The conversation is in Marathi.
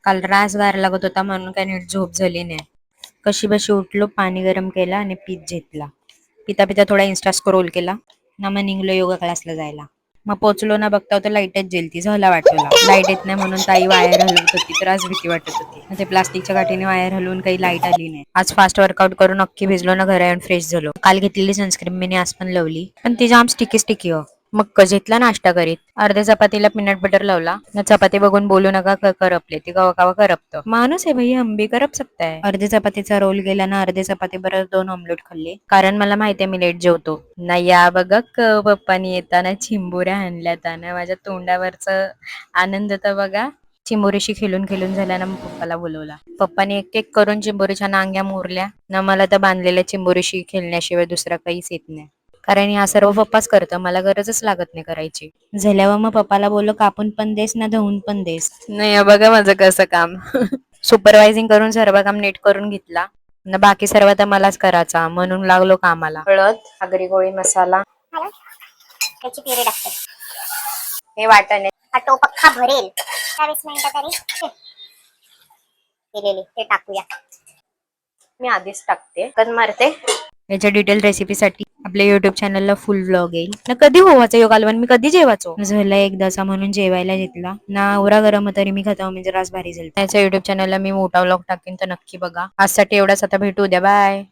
काल रास गार लागत होता म्हणून काही नीट झोप झाली नाही. कशी बशी उठलो, पाणी गरम केला आणि पीत घेतला. पिता पिता थोडा इन्स्टा स्क्रोल केला ना, मग निघलो योगा क्लासला जायला. मग पोचलो ना बघता होतं लाईटच गेलती. झाला वाटोला. लाईट येत नाही म्हणून ताई वायर हलवत होती, तर आज भीती वाटत होती. मग ते प्लास्टिकच्या काठीने वायर हलवून काही लाईट आली नाही. आज फास्ट वर्कआउट करून अख्खी भिजलो ना, घरी येऊन फ्रेश झालो. काल घेतलेली सनस्क्रीन मी आज पण लावली, पण ती जाम स्टिकी स्टिकी हो. मग घेतला नाश्ता करीत. अर्ध्या चपातीला पीनट बटर लावला ना, चपाती बघून बोलू नका, करपले ती कवा कवा करपत. माणूस आहे भाई, हम भी करप सकता है. अर्ध्या चपातीचा रोल गेला ना, अर्ध्या चपाती बरोबर 2 ऑमलेट खाल्ले, कारण मला माहितीये मी लेट जेवतो ना. या बघा पप्पानी येताना चिंबोऱ्या आणल्यात ना, माझ्या तोंडावरच आनंद तर बघा. चिंबोरीशी खेळून खेळून झाल्या ना, मग पप्पाला बोलवला. पप्पाने एक एक करून चिंबोरीच्या नांग्या मोरल्या ना. मला तर बांधलेल्या चिंबोरीशी खेळण्याशिवाय दुसरा काहीच येत नाही, कारण या सर्व पप्पाच करतं, मला गरजच लागत नाही करायची. झाल्यावर मग पप्पाला बोललो, कापून पण देस ना धुवून पण देस. नाही बघा माझं कसं काम. सुपरवायझिंग करून सर्व काम नीट करून घेतला ना, बाकी सर्व तर मलाच करायचा, म्हणून लागलो कामाला. हळद, आगरी गोळी मसाला, त्याची प्युरी टाकते. हे वाटणे हा टोप अख्खा भरेल 20 मिनिटं तरी केलेली ते टाकूया. मी आधीच टाकते, कद मारते. याच्या डिटेल रेसिपीसाठी आपल्या युट्यूब चॅनलला फुल व्लॉग येईल ना. कधी होवाचं योग आलवण, मी कधी जेवाचो. झालं एकदाचा म्हणून जेवायला घेतला ना. आवरा गरम तरी मी खाता म्हणजे रास भारी झाली. त्याच्या युट्यूब चॅनलला मी मोठा व्लॉग टाकेन, तर नक्की बघा. आजसाठी एवढाच, आता भेटू उद्या, बाय.